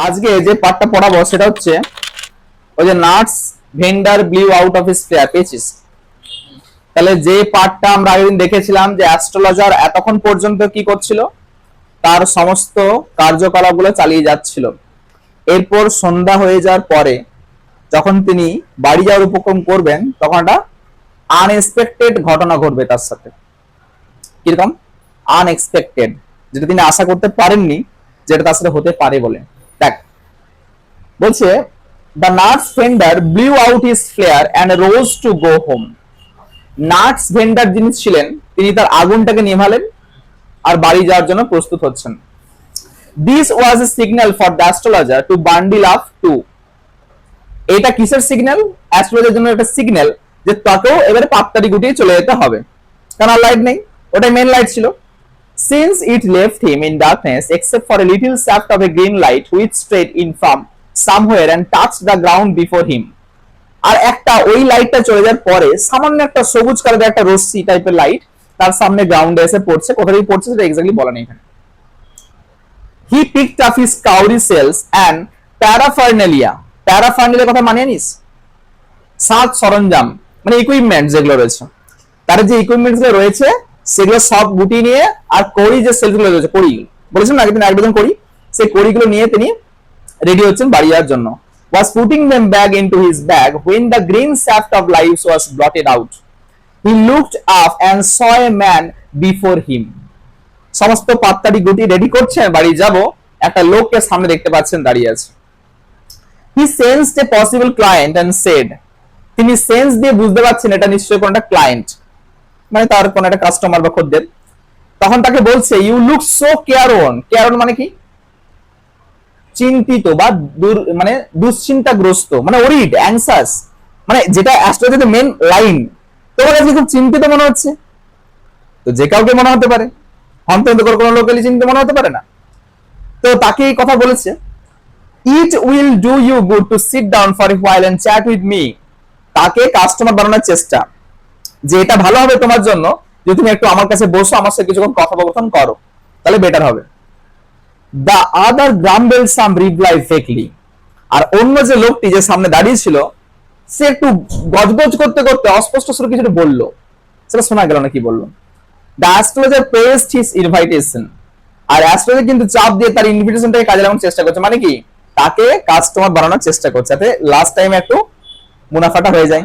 আজকে যে পার্টটা পড়াবো সেটা হচ্ছে ওই যে nuts vendor blew out of his fair পেয়েছিস। তাহলে যে পার্টটা আমরা আগের দিন দেখেছিলাম যে অ্যাস্ট্রোলজার এতক্ষণ পর্যন্ত কি করছিল, তার সমস্ত কার্যকলাপগুলো চালিয়ে যাচ্ছিল। এরপর সন্ধ্যা হয়ে যাওয়ার পরে যখন তিনি বাড়ি যাওয়ার উপক্রম করবেন তখন একটা আনএক্সপেক্টেড ঘটনা ঘটবে তার সাথে। কিরকম আনএক্সপেক্টেড? যেটা তিনি আশা করতে পারেননি যেটা তার সাথে হতে পারে বলে। দেখ বলছে, the nuts vendor blew out his flare and rose to go home. Nuts vendor যিনি ছিলেন তিনি তার আগুনটাকে নিভালেন আর বাড়ি যাওয়ার জন্য প্রস্তুত হচ্ছেন। This was a signal for the astrologer to bundle up too. এটা কিসের সিগন্যাল? অ্যাস্ট্রোলজারের জন্য একটা সিগন্যাল যে তাকেও এবারে পাত্তারি গুটিয়ে চলে যেতে হবে, কারণ আর লাইট নেই, ওটাই মেন লাইট ছিল। Since it left him in darkness except for a little shaft of a green light which strayed in from somewhere and touched the ground before him. আর একটা ওই লাইটটা চলে যাওয়ার পরে সামান্য একটা সবুজ কালারের একটা রশ্মি টাইপের লাইট তার সামনে গ্রাউন্ডে এসে পড়ছে। কোথা থেকে পড়ছে সেটা এক্স্যাক্টলি বলা নেই এখানে। He picked up his cowrie shells and paraphernalia. Paraphernalia কথা মানে জানিস? সাজ সরঞ্জাম মানে ইকুইপমেন্ট যেগুলো রয়েছে, তার যে ইকুইপমেন্টস গুলো রয়েছে সেগুলো সব গুটিয়ে নিয়ে, আর কড়ি যে সেলগুলো রয়েছে, কড়ি বলেছেন না একদিন একদম কড়ি, সেই কড়িগুলো নিয়ে তিনি রেডি হচ্ছেন বাড়ি যাওয়ার জন্য। Was putting them back into his bag when the green shaft of life was blotted out. He looked up and saw a man before him. সমস্ত পাত্তারি গুটি রেডি করছেন বাড়ি যাব, একটা লোককে সামনে দেখতে পাচ্ছেন দাঁড়িয়ে আছে। He sensed a possible client and said, তিনি সেন্স দিয়ে বুঝতে পারছেন এটা নিশ্চয়ই কোন একটা ক্লায়েন্ট, মানে তার কোন একটা কাস্টমার বা খদ্দের। তখন তাকে বলছে, ইউ লুক সো কেয়ারওন। কেয়ারওন মানে কি? চিন্তিত বা মানে দুশ্চিন্তাগ্রস্ত, মানে ওরিড, অ্যাংসাস, মানে যেটা অ্যাস্ট্রোলজিতে মেন লাইন। তোমার কাছে খুব চিন্তিত মনে হচ্ছে, তো যে কাউকে মনে হতে পারে, অন্তত কোনো লোকালি চিন্তিত মনে হতে পারে না। তো তাকে এই কথা বলেছে, it will do you good to sit down for a while and chat with me. তাকে কাস্টমার বানানোর চেষ্টা, যে এটা ভালো হবে তোমার জন্য যে তুমি একটু আমার কাছে বসো, আমার সাথে কিছুক্ষণ কথোপকথন করো, তাহলে বেটার হবে। The other গ্রাম্বল some reply ফেকলি। আর অন্য যে লোকটি যে সামনে দাঁড়িয়ে ছিল সে একটু গজগজ করতে করতে অস্পষ্ট সুরে কিছু বললো, সেটা শোনা গেল না কি বললো। The astrologer pressed his invitation. আর অ্যাস্ট্রোলজার কিন্তু চাপ দিয়ে তার ইনভিটেশনটাকে কাজে লাগানোর চেষ্টা করছে, মানে কি তাকে কাস্টমার বানানোর চেষ্টা করছে যাতে লাস্ট টাইমে একটু মুনাফাটা হয়ে যায়।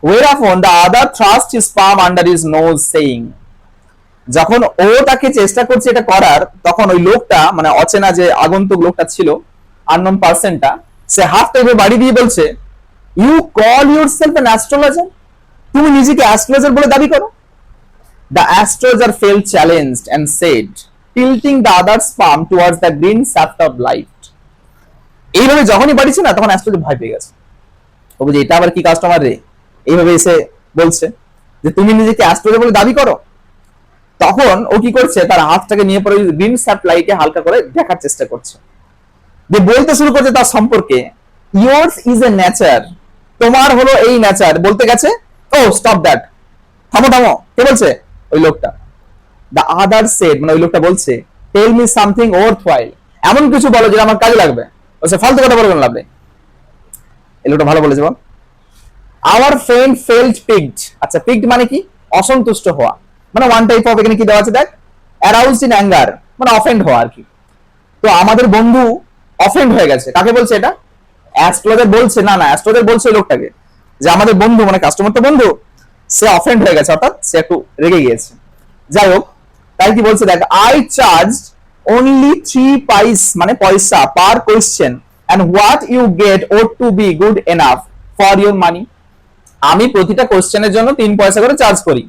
Whereupon the other thrust his palm under his nose saying, যখন ও তাকে চেষ্টা করছে এটা করার, তখন ওই লোকটা মানে অচেনা যে আগন্তুক লোকটা ছিল, আননোন পারসনটা, সে হাতটা এভাবে বাড়ি দিয়ে বলছে, you call yourself an astrologer. তুমি নিজেকে অ্যাস্ট্রোলজার বলে দাবি করো। The astrologer felt challenged and said, tilting the other's palm towards the green shaft of light. এইভাবে যখনই বাড়িছে না তখন অ্যাস্ট্রোলজার ভয় পেয়ে গেছে। ও বলছে এটা আবার কি কাস্টমার রে, এইভাবে এসে বলছে যে তুমি নিজেকে অ্যাস্ট্রোলজার বলে দাবি করো। তখন ও কি করছে, তার হাতটাকে নিয়ে পরে গ্রিন শার্ট লাইটে হালকা করে দেখার চেষ্টা করছে, যে বলতে শুরু করছে তার সম্পর্কে, yours is a nature, তোমার হলো এই নেচার। বলতে গেছে, ও স্টপ দ্যাট, থামো থামো। কে বলছে? ওই লোকটা। দ্য আদার সেড, মানে ওই লোকটা বলছে, টেল মি সামথিং ওয়ার্থওয়াইল, এমন কিছু বলো যেটা আমার কাজে লাগবে। বলছে ফালতু কথা বলবেন লাগবে। এই লোকটা ভালো বলেছে বল। Our friend felt piqued. আচ্ছা পিকড মানে কি? অসন্তুষ্ট হওয়া, মানে ওয়ান টাইপ অফ, এখানে কি দেওয়া আছে দেখ, অ্যারাউজড ইন অ্যাঙ্গার, মানে অফেন্ড হওয়া আর কি। তো আমাদের বন্ধু অফেন্ড হয়ে গেছে। কাকে বলছে এটা? অ্যাস্ট্রোলজার বলছে, না না অ্যাস্ট্রোলজার বলছে ওই লোকটাকে যে আমাদের বন্ধু মানে কাস্টমার তো বন্ধু, সে অফেন্ড হয়ে গেছে, অর্থাৎ সে একটু রেগে গিয়েছে। যাই হোক, তাই কি বলছে দেখ, আই চার্জ অনলি 3 পাইস মানে পয়সা per question and what you get ought to be good enough for your money. আমি প্রতিটা কোশ্চেনের জন্য 3 পয়সা করে চার্জ করি,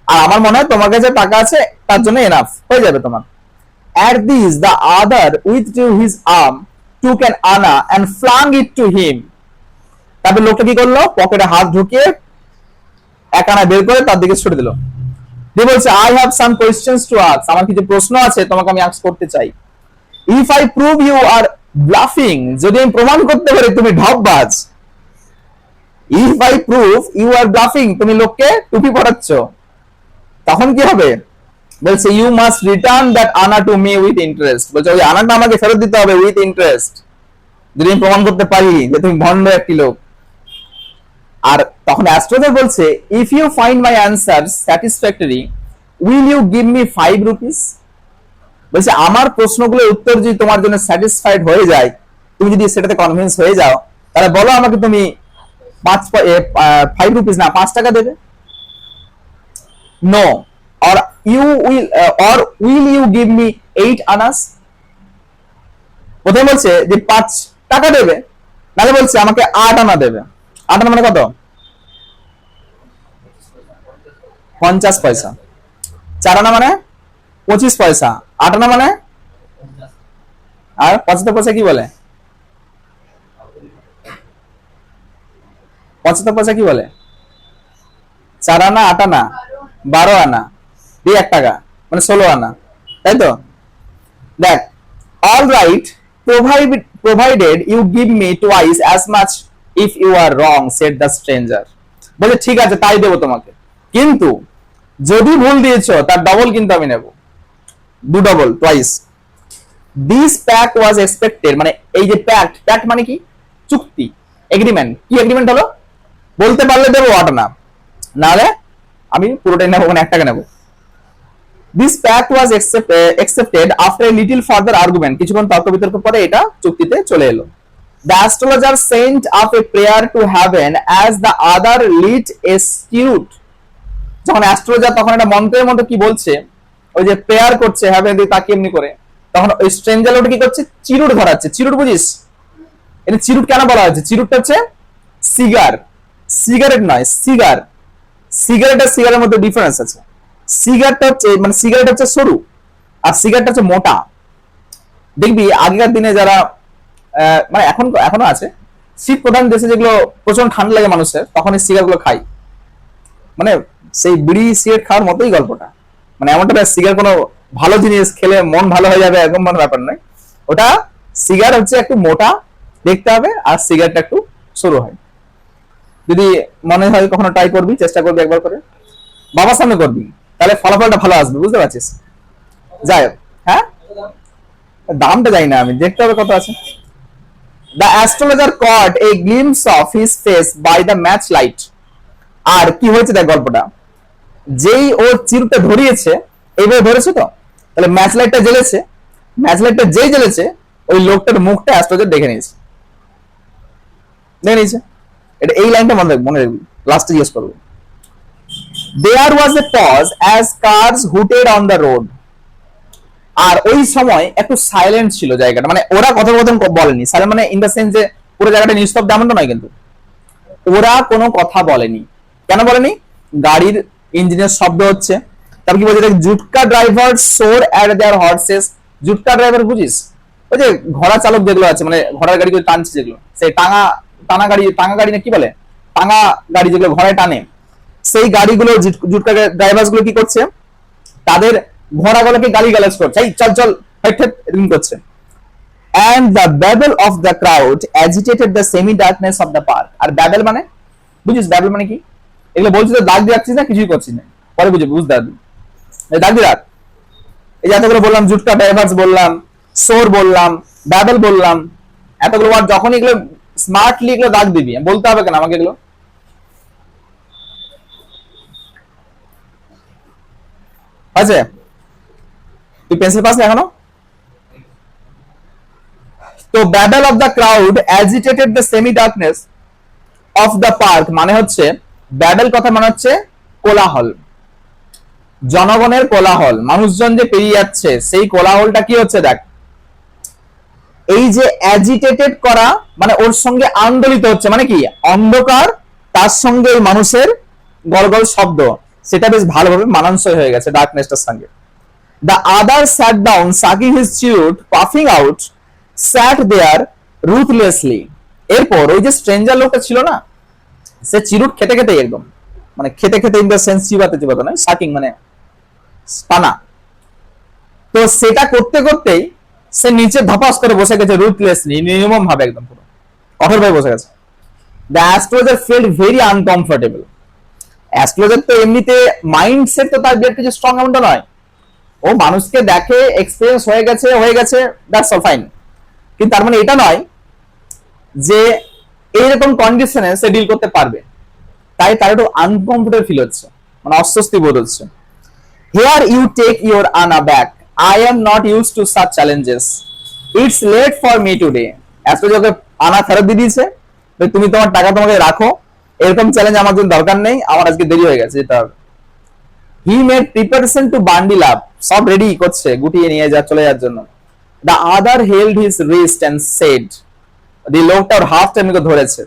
আর আমার মনে হয় তোমার কাছে টাকা আছে তার জন্য এনাফ হয়ে যাবে তোমার। At this the other withdrew his arm, took an anna and flung it to him. তারপর লোকটা কি করলো, পকেটে হাত ঢুকিয়ে এক আনা বের করে তার দিকে ছুড়ে দিল। দিয়ে বলছে, I have some questions to ask, আমার কিছু প্রশ্ন আছে তোমাকে আমি আস্ক করতে চাই। If I prove you are bluffing, যদি আমি প্রমাণ করতে পারি তুমি ঢপবাজ। If I prove you are bluffing, তুমি লোককে টুপি পরাচ্ছ, তখন কি হবে? বলছে ইউ মাস্ট রিটার্ন দ্যাট আনা টু মি উইথ ইন্টারেস্ট, বলছে ওই আনাটা আমাকে ফেরত দিতে হবে উইথ ইন্টারেস্ট, যদি আমি প্রমাণ করতে পারি যে তুমি ভণ্ড একটি লোক। আর তখন অ্যাস্ট্রোলজার বলছে if you find my answer satisfactory will you give me 5 rupees, বলছে আমার প্রশ্নগুলোর উত্তর যদি তোমার জন্য স্যাটিসফাইড হয়ে যায়, তুমি যদি সেটাতে কনভিন্স হয়ে যাও, তাহলে বলো আমাকে তুমি 5 রুপিস না 5 টাকা দেবে। No, or will you give me 8 annas, প্রথমে বলছে যে 5 টাকা দেবে, নালে বলছে আমাকে 8 আনা দেবে। 8 আনা মানে কত? 50 পয়সা। 4 আনা মানে 25 পয়সা। 8 আনা মানে, আর 75 পয়সা কি বলে? 75 পয়সা কি বলে? 4 আনা 8 আনা 12 আনা দিয়ে 1 টাকা মানে 16 আনা, তাই তো? দেখ, all right provided you give me twice as much if you are wrong, said the stranger, বলে ঠিক আছে তাই দেবো তোমাকে, কিন্তু যদি ভুল দিয়েছো তার ডবল কিন্তু আমি নেব, 2 double twice. This pact was expected, মানে এই যে প্যাক্ট মানে কি? চুক্তি, এগ্রিমেন্ট। কি এগ্রিমেন্ট হলো? বলতে পারলে দেবো 8 আনা, নাহলে আমি পুরোটাই নেবো, মানে 1 টাকা নেবো। This pact was accepted after a little further argument, কিছুক্ষণ তর্ক বিতর্ক পরে এটা চুক্তিতে চলে এলো। The astrologer sent up a prayer to heaven as the other lit a cheroot, যখন অ্যাস্ট্রোলজার তখন একটা মন্ত্রের মতো কি বলছে, ওই যে প্রেয়ার করছে হেভেন দিয়ে তাকিয়ে এমনি করে, তখন ওই স্ট্রেঞ্জার ওটা কি করছে? চিরুট ধরাচ্ছে। চিরুট বুঝিস? এটা চিরুট কেন বলা হয়েছে? চিরুটটা হচ্ছে সিগার, সিগারেট নয়, সিগার। সিগারেট আর সিগারের মধ্যে ডিফারেন্স আছে। সিগারটা হচ্ছে মানে সিগারেট হচ্ছে সরু, আর সিগারেটটা হচ্ছে মোটা। দেখবি আগেকার দিনে যারা মানে এখনো আছে, শীত প্রধান দেশে যেগুলো প্রচন্ড ঠান্ডা লাগে মানুষের, তখন এই সিগার গুলো খাই, মানে সেই বিড়ি সিগারেট খাওয়ার মতোই গল্পটা। মানে এমনটা সিগার কোনো ভালো জিনিস খেলে মন ভালো হয়ে যাবে এরকম কোনো ব্যাপার নয়। ওটা সিগার হচ্ছে একটু মোটা দেখতে হবে, আর সিগারেটটা একটু সরু হয়। যদি মনে হয় কখনো ট্রাই করবি, চেষ্টা করবি একবার করে, বাবার সামনে করবি, তাহলে ফলাফলটা ভালো আসবে, বুঝতে পারছিস? যাই হোক, হ্যাঁ দামটা জানি না আমি, দেখতে হবে কত আছে। The astrologer caught a glimpse of his face by the match light, আর কি হয়েছে দেখ গল্পটা, যেই ও চিরুটা ধরিয়েছে, এইভাবে ধরেছে তো, তাহলে ম্যাচ লাইটটা জ্বলেছে, ম্যাচ লাইটটা যেই জ্বলেছে ওই লোকটার মুখটা অ্যাস্ট্রোলজার দেখে নিয়েছে, এটা এই লাইনটা মনে রাখবি, লাস্টে জিজ্ঞেস করবো। There was a pause as cars hooted on the road, আর ওই সময় একটু সাইলেন্ট ছিল জায়গাটা, মানে ওরা কথোপকথন বলেনি, সাইলেন্ট মানে ইন দ্য সেন্স যে পুরো জায়গাটা নিস্তব্ধ এমনটা নয়, কিন্তু ওরা কোনো কথা বলেনি। কেন বলেনি? গাড়ির ইঞ্জিনের শব্দ হচ্ছে, তারপর কি বলছে, jutka driver swore at their horses. Jutka driver বুঝিস? ওই যে ঘোড়া চালক যেগুলো আছে, মানে ঘোড়ার গাড়ি টানছে যেগুলো, সেই টানা গাড়ি না কি বলে, টাঙা গাড়ি যেগুলো ঘোড়ায় টানে, সেই গাড়িগুলো জুটকা ড্রাইভার গুলো কি করছে, তাদের ঘোড়াগুলোকে গালিগালাজ করছে, এই চল চল এরকম করছে। And the babble of the crowd agitated the semi-darkness of the park. R babble মানে বুঝিস? babble মানে কি? এগুলো বলছিস তো দাগ দিয়ে রাখছিস না, কিছুই করছিস না, পরে বুঝবি, বুঝতে পারবি। দাগ দিয়ে রাখ। এই যে এতগুলো বললাম, জুটকা ড্রাইভার্স বললাম, সোর বললাম, babble বললাম, এতগুলো ওয়ার্ড, যখন এগুলো স্মার্টলি এগুলো দাগ দিবি, বলতে হবে কেন আমাকে এগুলো? আছে? তুই পেন্সিল পাস না এখনো? তো babble of the crowd agitated the semi darkness of the park মানে হচ্ছে, babble কথা মানে হচ্ছে কোলাহল, জনগণের কোলাহল, মানুষজন যে পেরিয়ে যাচ্ছে সেই কোলাহলটা কি হচ্ছে দেখ, এই যে অ্যাজিটেটেড করা মানে ওর সঙ্গে আন্দোলিত হচ্ছে, মানে কি অন্ধকার, তার সঙ্গে ওই মানুষের গলগল শব্দ, সেটা বেশ ভালোভাবে মানানসই হয়ে গেছে ডার্কনেসটার সঙ্গে। The other sat down, sucking his cheroot, puffing out, sat there ruthlessly. এরপর ওই যে স্ট্রেঞ্জার লোকটা ছিল না, সে চিরুট খেতে খেতে একদম, মানে খেতে খেতে ইন দ্য সেন্স চিবাতে নয়, সাকিং মানে টানা, তো সেটা করতে করতেই সে নিচে ধপাস করে বসে গেছে, রুথলেসলি, নির্মম ভাবে, একদম পুরো কঠোর ভাবে বসে গেছে। The astrologer felt very uncomfortable. Astrologer তো এমনিতে মাইন্ডসেট তো তার বিরাট কিছু স্ট্রং এমনটা নয়, ও মানুষকে দেখে, এক্সপিরিয়েন্স হয়ে গেছে, দ্যাটস অল ফাইন, কিন্তু তার মানে এটা নয় যে এইরকম কন্ডিশনে সে ডিল করতে পারবে। তাই তার একটু আনকমফোর্টেবল ফিল হচ্ছে, মানে অস্বস্তি বোধ হচ্ছে। Here you take your anna back, I am not use to such challenges, it's late for me today. অ্যাস্ট্রোলজারকে আনা ফেরত দিয়ে দিয়েছে, তুমি তোমার টাকা তোমাকে রাখো, এরকম চ্যালেঞ্জ আমার জন্য দরকার নেই, আমার আজকে দেরি হয়ে গেছে, যেতে হবে। He made preparation to bundle up, সব রেডি করছে গুটিয়ে নিয়ে যা চলে যাওয়ার জন্য। The other held his wrist and said, দি লোকটা ওর হাফ টাইমকে ধরেছে,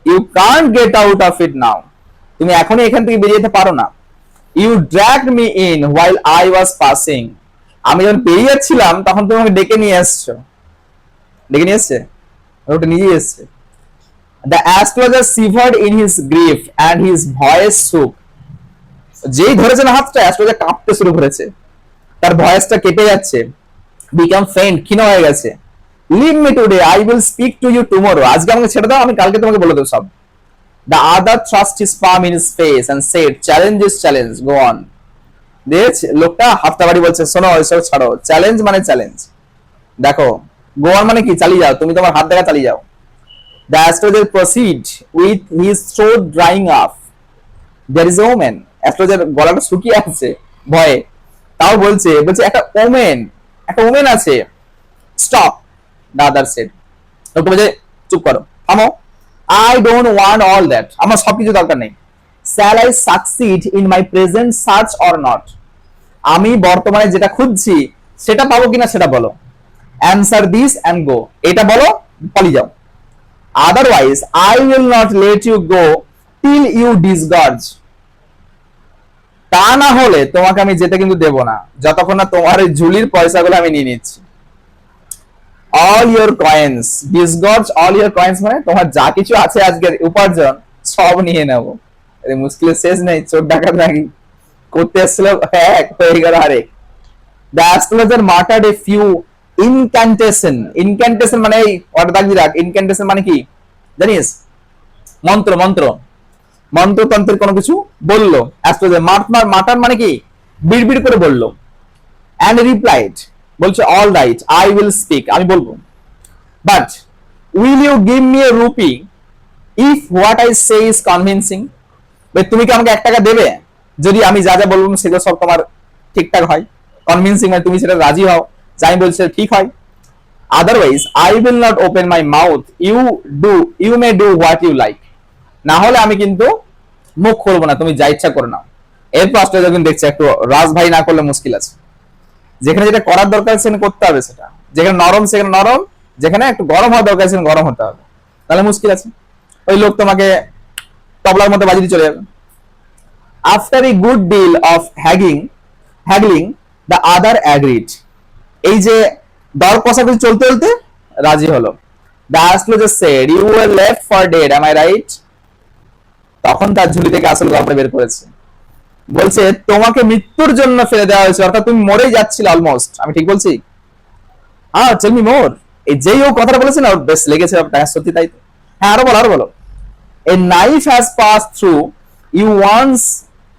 you can't get out of it now, তুমি এখনই এখান থেকে বেরিয়ে যেতে পারো না। You dragged me in while I was passing, আমি যখন বেরিয়ে যাচ্ছিলাম তখন তুমি আমাকে ডেকে নিয়ে এসছো, ডেকে নিয়ে এসছে, ওটা নিজেই এসছে। The astrologer shivered in his grief and his voice shook, যেই ধরেছে না হাতটা, অ্যাস্ট্রোলজার কাঁপতে শুরু করেছে, তার ভয়েসটা কেঁপে যাচ্ছে, বিকাম ফেইন্ট, ক্ষীণ হয়ে গেছে। Leave me today, I will speak to you tomorrow, আজকে আমাকে ছেড়ে দাও, আমি কালকে তোমাকে বলে দেবো সব। The other thrust his palm in his face and said, challenge is challenge, go on. দেখ লোকটা হাতটা বাড়ি বলছে, শোনো এসব ছাড়ো, চ্যালেঞ্জ মানে চ্যালেঞ্জ, দেখো গো অন মানে কি, চালিয়ে যাও, তুমি তোমার হাত দেখা চালিয়ে যাও। The astrologer proceed with his throat drying up, there is a omen, astrologer গলাটা শুকিয়ে আছে ভয়ে, তাও বলছে একটা ওমেন আছে। স্টপ, দ্য আদার সেড, লোকটা বলছে চুপ করো, থামো, I don't want all that, আমার সবকিছু দরকার নেই। Shall I succeed in my present search or not, আমি বর্তমানে যেটা খুঁজছি সেটা পাবো কিনা সেটা বলো। অ্যান্সার দিস অ্যান্ড গো, এটা বলো, পালিয়ে যাও। Otherwise I will not let you go till you disgorge, তা না হলে তোমাকে আমি যেতে কিন্তু দেবো না, যতক্ষণ না তোমার এই ঝুলির পয়সাগুলো আমি নিয়ে নিচ্ছি। All your coins, disgorge all your coins মানে তোমার যা কিছু আছে আজকের উপার্জন সব নিয়ে নেবো। মুশকিলের শেষ নেই, চোর ডাকাত নাকি করতে এসেছিল, এক হয়ে গেল আরেক। দ্য অ্যাস্ট্রোলজার মাটার্ড এ ফিউ ইনক্যান্টেশন, ইনক্যান্টেশন মানে এই ওটা দাগি রাখ, ইনক্যান্টেশন মানে কি জানিস, মন্ত্র মন্ত্র মন্ত্রতন্ত্রের কোনো কিছু বললো অ্যাস্ট্রোলজার। মাটার মানে কি, বিড়বিড় করে বললো। অ্যান্ড রিপ্লাইড, বলছে all right I will speak, আমি বলবো, but will you give me a rupee if what I say is convincing, তুমি কি আমাকে 1 টাকা দেবে যদি আমি যা যা বলবো সেগুলো সব তোমার ঠিকঠাক হয়, কনভিনসিং মানে তুমি সেটা রাজি হও, যাই বলছি ঠিক হয়। Otherwise I will not open my mouth, you may do what you like, না হলে আমি কিন্তু মুখ খুলবো না, তুমি যা ইচ্ছা করে নাও। এরপর আসলে যখন দেখছে একটু রাজভাই না করলে মুশকিল আছে, যেখানে যেটা করার দরকার সেখানে করতে হবে, সেটা যেখানে নরম সেখানে নরম, যেখানে একটু গরম হওয়া দরকার সেখানে গরম হতে হবে, তাহলে মুশকিল আছে, ওই লোক তোমাকে তবলার মধ্যে বাজিয়ে চলে যাবে। After a good deal of haggling the other agreed, এই যে দর কষাকষি চলতে চলতে রাজি হলো। The astrologer said you were left for dead, am I right, তখন তার ঝুলি থেকে আসল গল্পটা বের করেছে, বলছে তোমাকে মৃত্যুর জন্য ফেলে দেওয়া হয়েছে, অর্থাৎ তুমি মরেই যাচ্ছিলে অলমোস্ট, আমি ঠিক বলছি? হ্যাঁ, টেল মি মোর, এই যেই ও কথাটা বলেছে না, ওর বেশ লেগেছে, সত্যি তাই তো। হ্যাঁ, আরো বলো। A knife has passed through you once,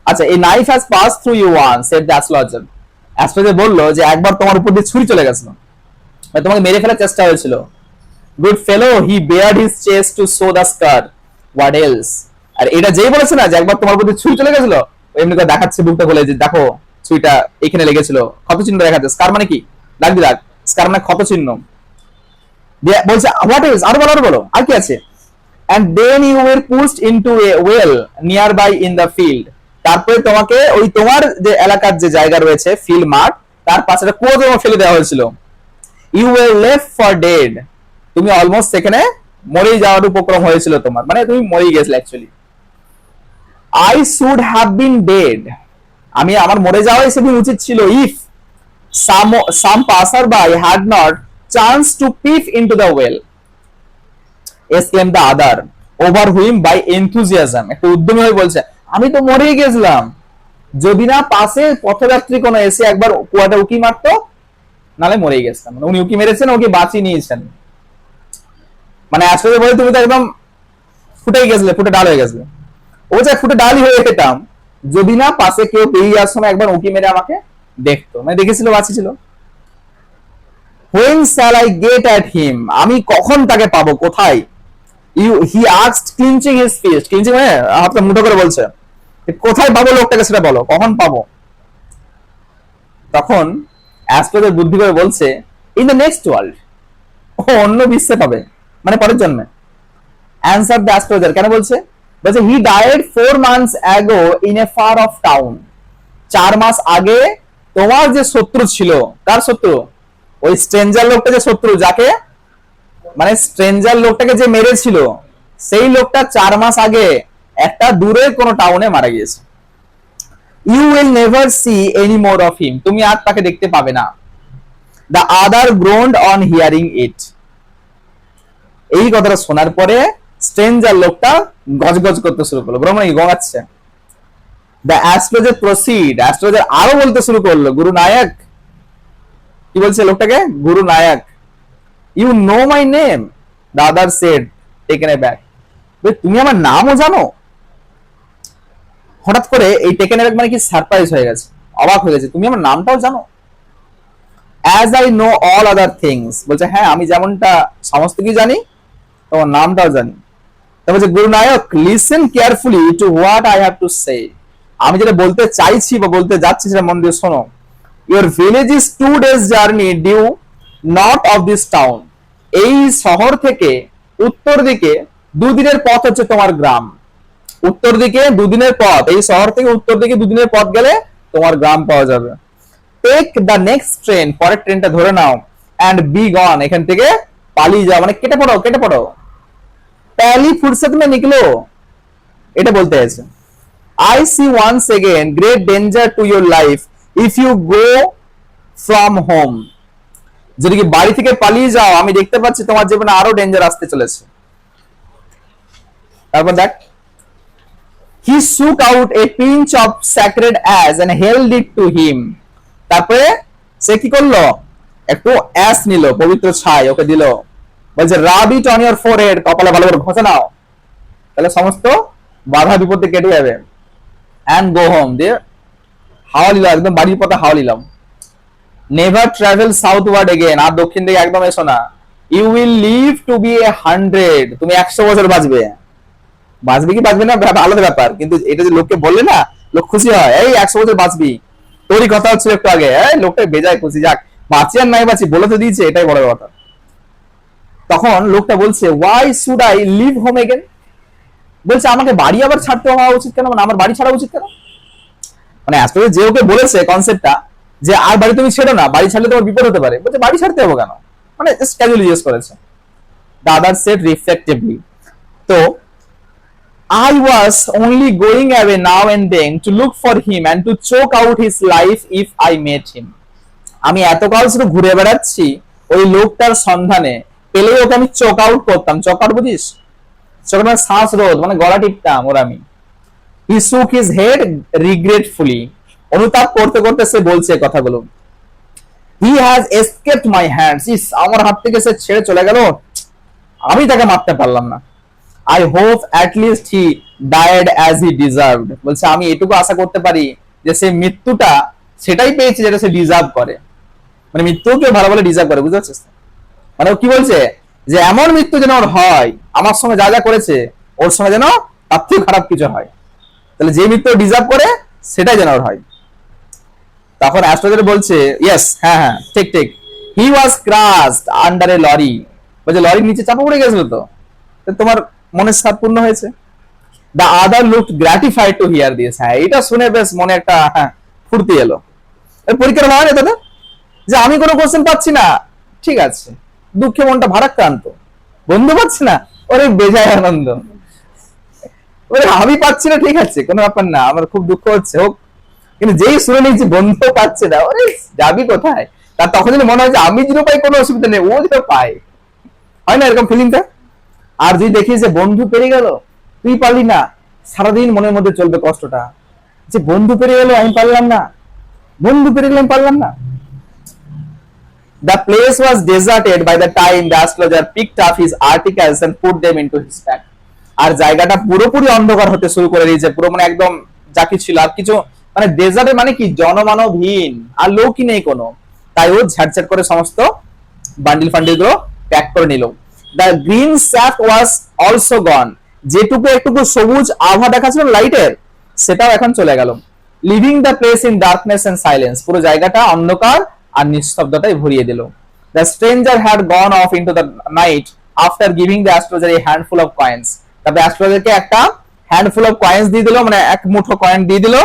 আচ্ছা, a knife has passed through you once, said the astrologer. Astrologer বললো যে একবার তোমার উপর দিয়ে ছুরি চলে গেছিল, মানে তোমাকে মেরে ফেলার চেষ্টা হয়েছিল। Good fellow, he bared his chest to show the scar. What else? আর এটা যেই বলেছে না যে একবার তোমার উপর দিয়ে ছুরি চলে গেছিল, এমনি করে দেখাচ্ছে বুকটা বলে যে দেখো ছুরিটা এখানে লেগেছিল, ক্ষত চিহ্ন দেখাচ্ছে। স্কার মানে কি, দাগ দাগ, স্কার মানে ক্ষত চিহ্ন। বলছে হোয়াট else, আরো বলো, আর কি আছে? And then you were pushed into a well nearby in the field, তারপরে তোমাকে ওই তোমার যে এলাকার যে জায়গা রয়েছে ফিল্ড মাঠ, তার পাশে একটা কুয়ো তোমাকে ফেলে দেওয়া হয়েছিল। You were left for dead, তুমি অলমোস্ট সেখানে মরেই যাওয়ার উপক্রম হয়েছিল তোমার, মানে তুমি মরেই গেছিলে actually. I should have been dead, আমার মরে যাওয়াই সেদিন উচিত ছিল। If some passerby had not chanced to peep into the well, exclaimed the other, overwhelmed by enthusiasm, একটু উদ্যমী হয়ে বলছে আমি তো মরেই গেছিলাম, যদি না পাশে পথযাত্রী কোনো এসে একবার কুয়াটা উকি মারতো, নালে মরেই গেছিলাম। মানে উনি উকি মেরেছেন, ওকে বাঁচিয়ে নিয়েছেন, মানে আসলে বলে তুমি তো একদম ফুটেই গেছিলে, ফুটে ডাল হয়ে গেছিলে। ও যে ফুটে ডালই হয়ে যেতাম যদি না পাশে কেউ পেরিয়ে যাওয়ার সময় একবার উকি মেরে আমাকে দেখতো, মানে দেখেছিল, বাঁচিয়েছিল। When shall I get at him? আমি কখন তাকে পাবো, কোথায়? He asked clenching his fist. Clenching মানে হাতটা মুঠো করে বলছে, কোথায় পাবো লোকটাকে সেটা বলো, কখন পাবো? তখন অ্যাস্ট্রোলজার বুদ্ধি করে বলছে, ইন দ্য নেক্সট ওয়ার্ল্ড, ও অন্য বিশ্বে পাবে, মানে পরের জন্মে। অ্যান্সার দ্য অ্যাস্ট্রোলজার, কেন বলছে? বলছে he died 4 months ago in a far off town. 4 মাস আগে তোমার যে শত্রু ছিল, কার শত্রু? ওই স্ট্রেঞ্জার লোকটা, যে শত্রু, যাকে মানে স্ট্রেঞ্জার লোকটাকে যে মেরেছিল, সেই লোকটা 4 মাস আগে একটা দূরের কোন টাউনে মারা গিয়েছে। You will never see any more of him, তুমি আর তাকে দেখতে পাবে না। The other groaned on hearing it. এই কথাটা শোনার পরে স্ট্রেঞ্জার লোকটা গজগজ করতে শুরু করলো, ব্রহ্মণ গঙাচ্ছে। দ্য অ্যাস্ট্রোলজার প্রসিড, অ্যাস্ট্রোলজার আরো বলতে শুরু করলো, গুরু নায়ক, কি বলছে লোকটাকে? Guru Nayak, you know my name. The other said taken aback, তুমি আমার নামও জানো? হঠাৎ করে এই টেকেন এ ব্যাক মানে কি সারপ্রাইজ হয়ে গেছে, অবাক হয়ে গেছে, তুমি আমার নামটাও জানো? As I know all other things, বলছে হ্যাঁ আমি যেমনটা সমস্ত কিছু জানি, তোমার নামটাও জানি। তারপর বলছে Guru Nayak, listen carefully to what I have to say, আমি যেটা বলতে চাইছি বা বলতে যাচ্ছি সেটা মন দিয়ে শোনো। Your village is 2 days journey due north of this town, এই শহর থেকে উত্তর দিকে 2 দিনের পথ হচ্ছে তোমার গ্রাম। উত্তর দিকে 2 দিনের পথ, এই শহর থেকে উত্তর দিকে 2 দিনের পথ গেলে তোমার গ্রাম পাওয়া যাবে। টেক দ্য নেক্সট ট্রেন, পরের ট্রেনটা ধরে নাও, এন্ড বি গন, এখান থেকে পালিয়ে যাও, মানে কেটে পড়ো, কেটে পড়ো। पहली फुर्सत में निकलो, এটা বলতে আছে। I see once again great danger to your life if you go from home, যদি কি বাড়ি থেকে পালিয়ে যাও, আমি দেখতে পাচ্ছি তোমার জীবনে আরো ডেঞ্জার আসতে চলেছে। তারপর দেখ, he shook out a pinch of sacred ash and held it to him, তারপরে সে কি করলো? একটু অ্যাশ নিল, পবিত্র ছাই ওকে দিল, বলছে রাব ইট অন ইওর ফোরহেড, কপালে ভালো করে ঘষে নাও, তাহলে সমস্ত বাধা বিপত্তি কেটে যাবে। এন্ড গো হোম, দিয়ে হাওয়া নিলাম, একদম বাড়ির পথে হাওয়া নিলাম। নেভার ট্রাভেল সাউথওয়ার্ড এগেন, আর দক্ষিণ দিকে একদম এসো না। You will live to be 100, তুমি 100 বছর বাঁচবে। বাঁচবে কি বাঁচবে না আলাদা ব্যাপার, কিন্তু এটা যে লোককে বললে না, লোক খুশি হয়, এই 100 বছর বাঁচবি। তোরই কথা হচ্ছে একটু আগে, লোকটা বেজায় খুশি, যাক বাঁচি আর নাই বাঁচি বলে তো দিয়েছে, এটাই বড় কথা। তখন লোকটা বলছে why should I leave home again, বলছে আমাকে বাড়ি আবার ছাড়তে হওয়া উচিত কেন, মানে আমার বাড়ি ছাড়া উচিত কেন? মানে আসলে যে ওকে বলেছে কনসেপ্টটা যে আর বাড়ি তুমি ছেড়ো না, বাড়ি ছাড়লে তোমার বিপদ হতে পারে, বলছে বাড়ি ছাড়তে হবে কেন, মানে জাস্ট ক্যাজুয়ালি জিজ্ঞেস করেছে। দাদার সেড রিফ্লেক্টিভলি, তো I was only going away now and then to look for him and to choke out his life if I met him, আমি এতকাল শুধু ঘুরে বেড়াচ্ছি ওই লোকটার সন্ধানে, পেলেই ওকে আমি চোক আউট করতাম। চোক আউট বুঝিস? চোক মানে শ্বাস রোধ, মানে গলা টিপতাম ওর আমি। হি শুক হিজ হেড রিগ্রেটফুলি, অনুতাপ করতে করতে সে বলছে কথাগুলো। He has escaped my hands, ইস আমার হাত থেকে সে ছেড়ে চলে গেল, আমি তাকে মারতে পারলাম না। I hope at least he died as he deserved, বলছে আমি এটুকু আশা করতে পারি যে সে মৃত্যুটা সেটাই পেয়েছে যেটা সে ডিজার্ভ করে, মানে মৃত্যুও কেউ ভালো বলে ডিজার্ভ করে, বুঝতে পারছিস? মানে ও কি বলছে যে এমন মৃত্যু যেন ওর হয়, আমার সঙ্গে যা যা করেছে ওর সঙ্গে যেন তার থেকে খারাপ কিছু হয়, তাহলে যে মৃত্যু ডিজার্ভ করে সেটাই যেন ওর হয়। তখন অ্যাস্ট্রোলজার বলছে ইয়েস, হ্যাঁ হ্যাঁ ঠিক ঠিক, হি ওয়াজ ক্রাশড আন্ডার এ লরি, বলছে লরির নিচে চাপা পড়ে গেছিল, তো তোমার মনের স্বাদ পূর্ণ হয়েছে। The other looked gratified to hear this, হ্যাঁ এটা শুনে বেশ মনে একটা ফুর্তি এলো। পরীক্ষার হয় না দাদা যে আমি কোনো কোশ্চেন পাচ্ছি না, ঠিক আছে, দুঃখে মনটা ভারাক্রান্ত, বন্ধু পাচ্ছি না, ওরে বেজায় আনন্দ, ওরে আমি পাচ্ছি না, ঠিক আছে কোনো ব্যাপার না, আমার খুব দুঃখ হচ্ছে হোক, কিন্তু যেই শুনে নিচ্ছি বন্ধু পাচ্ছে না, ওরে যাবি কোথায়, তার তখন যদি মনে হয় যে আমি যদি পাই কোনো অসুবিধা নেই, ও যদি পায়, হয় না এরকম ফিলিংটা? আর যদি দেখি যে বন্ধু পেরে গেল তুই পারলি না, সারাদিন মনের মধ্যে চলবে কষ্টটা, যে বন্ধু পেরে গেল আমি পারলাম না, বন্ধু পেরে গেলে আমি পারলাম না। The place was deserted by the time the astrologer picked up his articles and put them into his bag. আর জায়গাটা পুরোপুরি অন্ধকার হতে শুরু করে দিয়েছে, পুরো মানে একদম যা কিছু ছিল আর কিছু মানে ডেজার্টে মানে কি জনমানবহীন, আর লোকই নেই কোনো। তাই ও ঝাড়ঝাড় করে সমস্ত বান্ডিল ফান্ডিল গুলো প্যাক করে নিল। The green shawl was also gone, যেটুকু একটুকু সবুজ আভা দেখাচ্ছিল লাইটের, সেটাও এখন চলে গেল। Leaving the place in darkness and silence, পুরো জায়গাটা অন্ধকার আর নিস্তব্ধতায় ভরিয়ে দিল। The stranger had gone off into the night after giving the astrologer a handful of coins. তারপরে অ্যাস্ট্রোলজারকে একটা হ্যান্ডফুল অফ কয়েন্স দিয়ে দিল, মানে এক মুঠো কয়েন দিয়ে দিল,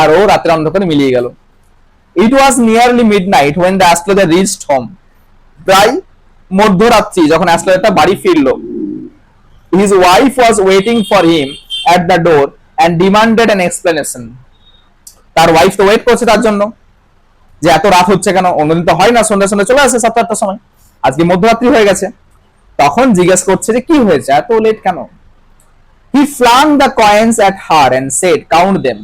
আর ও রাতের অন্ধকারে মিলিয়ে গেল। It was nearly midnight when the astrologer reached home, প্রায় মধ্যরাত্রি যখন অ্যাস্ট্রোলজারটা বাড়ি ফিরল। His wife was waiting for him at the door and demanded an explanation. তার ওয়াইফ তো ওয়েট করছে তার জন্য, যে এত রাত হচ্ছে কেন, অন্যদিন তো হয় না, সন্ধ্যা সন্ধ্যা চলে আসে 7-8টার সময়, আজকে মধ্যরাত্রি হয়ে গেছে। তখন জিজ্ঞেস করছে যে কি হয়েছে, এত লেট কেন। He flung the coins at her and said count them,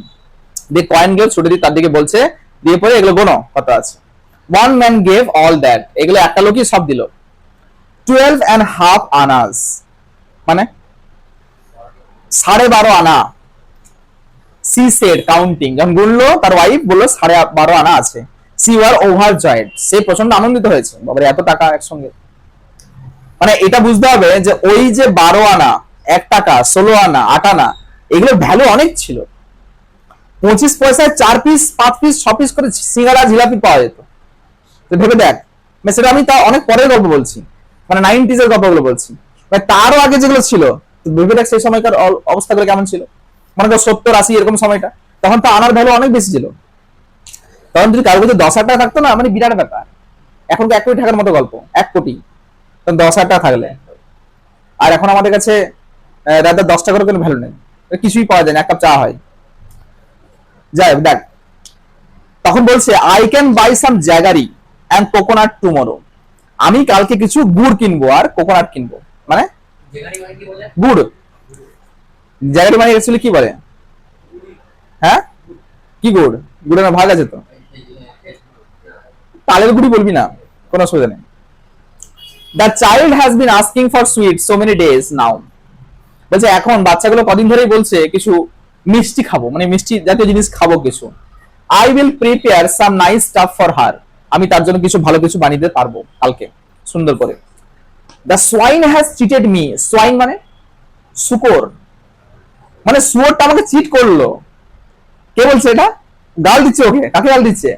দিয়ে কয়েন গুলো ছুটে দিয়ে তার দিকে বলছে, দিয়ে পরে এগুলো গোনো কত আছে। One man gave all that, এগুলো একটা লোকই সব দিল। 12.5 আনাস, মানে 12.5 আনা। সি সেড কাউন্টিং, যখন গুনলো তার ওয়াইফ বললো 12.5 আনা আছে। সি ওয়ার ওভারজয়েড, সে প্রচন্ড আনন্দিত হয়েছে, বাবারে এত টাকা একসঙ্গে। মানে এটা বুঝতে হবে যে ওই যে 12 আনা, 1 টাকা, 16 আনা, 8 আনা, এগুলোর ভ্যালু অনেক ছিল। 25 পয়সায় 4 পিস, 5 পিস, 6 পিস করে সিঙ্গারা জিলাপি পাওয়া যেত। তো ভেবে দেখ, সেটা আমি তা অনেক পরের গল্প বলছি, মানে 90s এর গল্পগুলো বলছি, মানে তারও আগে যেগুলো ছিল, ভেবে দেখ সেই সময়কার অবস্থাগুলো কেমন ছিল। মনে কর 70-80 এরকম সময়টা, তখন তো আনার ভ্যালু অনেক বেশি ছিল। তখন যদি কারোর কাছে 10,000 টাকা থাকতো না, মানে বিরাট ব্যাপার। এখন তো 1 কোটি টাকার মতো গল্প, 1 কোটি, তখন 10,000 টাকা থাকলে। আর এখন আমাদের কাছে রাতে 10 টাকার কোনো ভ্যালু নেই, কিছুই পাওয়া যায় না, 1 কাপ চা হয়। যাই হোক দেখ, তখন বলছে I can buy some jaggery and coconut tomorrow, আমি কালকে কিছু গুড় কিনবো আর কোকোনাট কিনবো। মানে গুড়, জ্যাগারি মানে অ্যাকচুয়ালি কি বলে, হ্যাঁ কি গুড়, গুড়ের ভাগ আছে তো, তালের গুড়ি বলবি না, কোনো অসুবিধা নেই। The child has been asking for sweet so many days now, বলছে এখন বাচ্চাগুলো কদিন ধরেই বলছে কিছু মিষ্টি খাবো, মানে মিষ্টি জাতীয় জিনিস খাবো কিছু। I will prepare some nice staff for her, আমি তার জন্য কিছু ভালো কিছু বানিয়ে দিতে পারবো কালকে সুন্দর করে। The swine has cheated me, swine মানে শুকর, মানে শুয়োরটা আমাকে চিট করলো। কে বলছে এটা, গাল দিচ্ছে ওকে, কাকে গাল দিচ্ছে,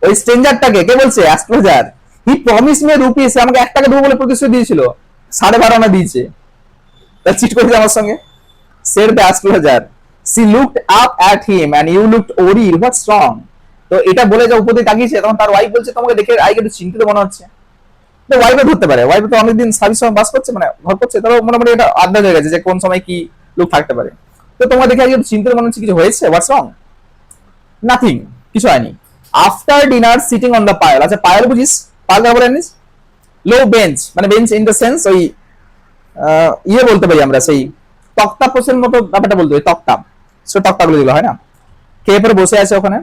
ওই স্ট্রেঞ্জারটাকে। কে বলছে, অ্যাস্ট্রোলজার। হি প্রমিস মি রুপিস, আমাকে 1 টাকা দেবো বলে প্রতিশ্রুতি দিয়েছিল, 12.5 আনা দিয়েছে, তা চিট করেছে আমার সঙ্গে। said the astrologer. She looked up at him and you looked worried. What's wrong? তো এটা বলে যা উপরে তাকিয়েছে, তখন তার ওয়াইফ বলছে তোমাকে দেখে আই একটু চিন্তিত মনে হচ্ছে। তো ওয়াইফে ধরতে পারে, ওয়াইফে তো অনেকদিন সার্ভিস সময় বাস করছে, মানে ঘর করছে, তারও মোটামুটি এটা আন্দাজ হয়ে গেছে যে কোন সময় কি লোক থাকতে পারে। তো তোমাকে দেখে একটু চিন্তিত মনে হচ্ছে, কিছু হয়েছে, হোয়াটস রং? নাথিং, কিছু হয়নি। After dinner sitting on the pyol, আচ্ছা পাইল বুঝিস, পাইল বলে জানিস, লো বেঞ্চ, মানে বেঞ্চ ইন দ্য সেন্স ওই ইয়ে বলতে পারি আমরা, সেই তক্তা পোষের মতো ব্যাপারটা বলতে পারি, তক্তা, সে তক্তাগুলো যেগুলো হয় না, খেয়ে পরে বসে আছে ওখানে।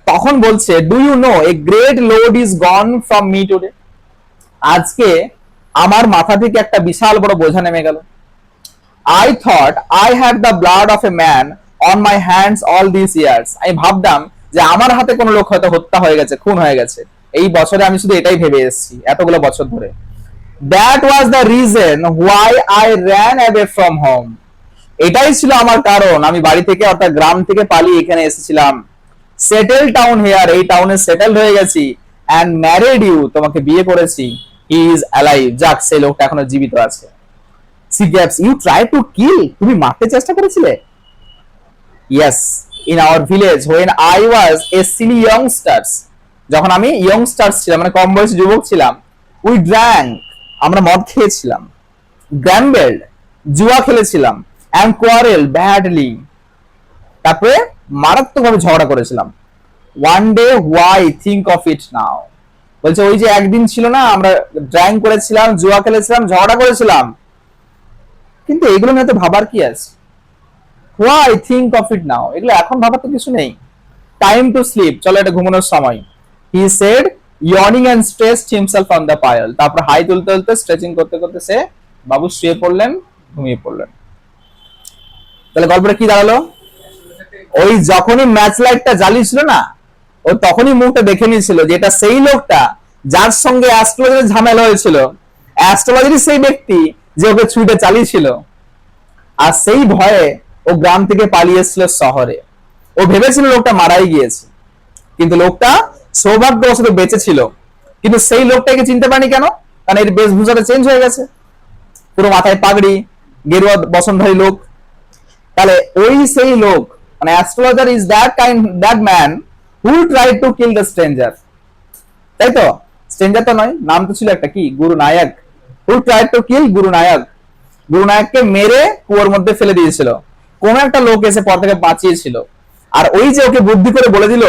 তখন বলছে do you know a great load is gone from me today, আজকে আমার মাথা থেকে একটা বিশাল বড় বোঝা নেমে গেল। I thought I had the blood of a man on my hands all this years, আমি ভাবতাম যে আমার হাতে কোনো লোক হয়তো হত্যা হয়ে গেছে, খুন হয়ে গেছে এই বছরে, আমি শুধু এটাই ভেবে এসেছি এতগুলো বছর ধরে। That was the reason why I ran away from home, এটাই ছিল আমার কারণ, আমি বাড়ি থেকে অর্থাৎ গ্রাম থেকে পালিয়ে এখানে এসেছিলাম। সেটেল টাউন হেয়ার, এই টাউনে সেটেল হয়ে গেছি। অ্যান্ড ম্যারিড ইউ, তোমাকে বিয়ে করেছি। হি ইজ অ্যালাইভ, যাক সেই লোকটা এখনো জীবিত আছে। She gasped, you try to kill, তুমি মারতে চেষ্টা করেছিলে? Yes, in our village when I was a silly youngsters, যখন আমি ইয়ংস্টার্স ছিলাম, মানে কম বয়সী যুবক ছিলাম। উই ড্র্যাঙ্ক, আমরা মদ খেয়েছিলাম। গ্যাম্বেলড, জুয়া খেলেছিলাম। অ্যান্ড কোয়ারেল ব্যাডলি, তারপরে মারাত্মকভাবে ঝগড়া করেছিলাম। One day why think of it now, বলছে ওই যে একদিন ছিল না আমরা ড্র্যাঙ্ক করেছিলাম, জুয়া খেলেছিলাম, ঝগড়া করেছিলাম, কিন্তু এগুলো নিয়ে তো ভাবার কি আছে? হোয়াই থিঙ্ক অফ ইট নাও, এগুলো এখন ভাবার তো কিছু নেই। টাইম টু স্লিপ, চলো এটা ঘুমানোর সময়। He said yawning and stretched himself on the pyol, তারপর হাই তুলতে তুলতে স্ট্রেচিং করতে করতে সে বাবু শুয়ে পড়লেন, ঘুমিয়ে পড়লেন। তাহলে গল্পটা কি দাঁড়ালো? ওই যখনই ম্যাচ লাইটটা জ্বালিয়েছিল না, ও তখনই মুখটা দেখে নিয়েছিল যে এটা সেই লোকটা যার সঙ্গে অ্যাস্ট্রোলজির ঝামেলা হয়েছিল, অ্যাস্ট্রোলজির সেই ব্যক্তি যে ওকে ছুটে চালিয়েছিল। আর সেই ভয়ে ও গ্রাম থেকে পালিয়ে এসেছিল শহরে। ও ভেবেছিল লোকটা মারাই গিয়েছে, কিন্তু লোকটা সৌভাগ্যবশত বেঁচে ছিল। কিন্তু সেই লোকটাকে চিনতে পারেনি কেন? কারণ এর বেশভূষাটা চেঞ্জ হয়ে গেছে, পুরো মাথায় পাগড়ি, গেরুয়া বসনধারী লোক। তাহলে ওই সেই লোক, মানে astrologer is that man who tried to kill the stranger. তাই তো? স্ট্রেঞ্জার তো নয়, নাম তো ছিল একটা কি, গুরু নায়ক। হু ট্রাইড টু কিল গুরু নায়ক। গুরু নায়ককে মেরে কুয়োর মধ্যে ফেলে দিয়েছিল, কোন একটা লোক এসে পর থেকে বাঁচিয়েছিল। আর ওই যে ওকে বুদ্ধি করে বলে দিল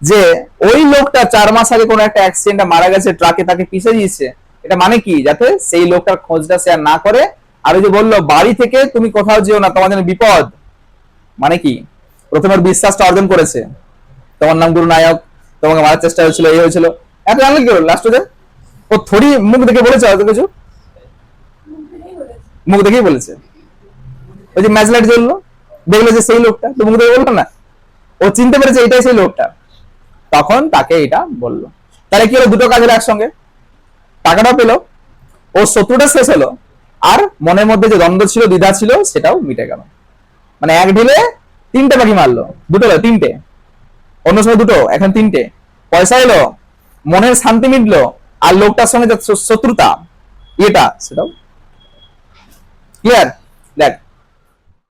যে ওই লোকটা 4 মাস আগে কোন একটা অ্যাক্সিডেন্টে মারা গেছে, ট্রাকে তাকে পিষে দিয়েছে। এটা মানে কি? যাতে সেই লোকটার খোঁজটা শেয়ার না করে। আর ওই যে বললো বাড়ি থেকে তুমি কোথাও যেও না, তোমার জন্য বিপদ। মানে কি? প্রথমে ওর বিশ্বাসটা অর্জন করেছে, তোমার নাম গুরু নায়ক, তোমাকে মারার চেষ্টা হয়েছিল, এই হয়েছিল। এত জানলে কি হলো লাস্ট? ও থোড়ি মুখ দেখে বলেছে হয়তো কিছু, মুখ দেখেই বলেছে। ওই যে ম্যাচ লাইট জ্বললো, দেখলো যে সেই লোকটা, তো মুখ দেখে বললো না, ও চিনতে পেরেছে এটাই সেই লোকটা, তখন তাকে এটা বললো। তাহলে কি হলো? দুটো কাজ হলো একসঙ্গে, টাকাটাও পেলো, ও শত্রুটা শেষ হলো, আর মনের মধ্যে যে দ্বন্দ্ব ছিল, দ্বিধা ছিল, সেটাও মিটে গেল। মানে এক ঢিলে 3টে পাখি মারলো, দুটো হলো 3টে, অন্য সময় দুটো, এখন 3টে। পয়সা এলো, মনের শান্তি মিটলো, আর লোকটার সঙ্গে যে শত্রুতা, এটা সেটাও ক্লিয়ার। দেখ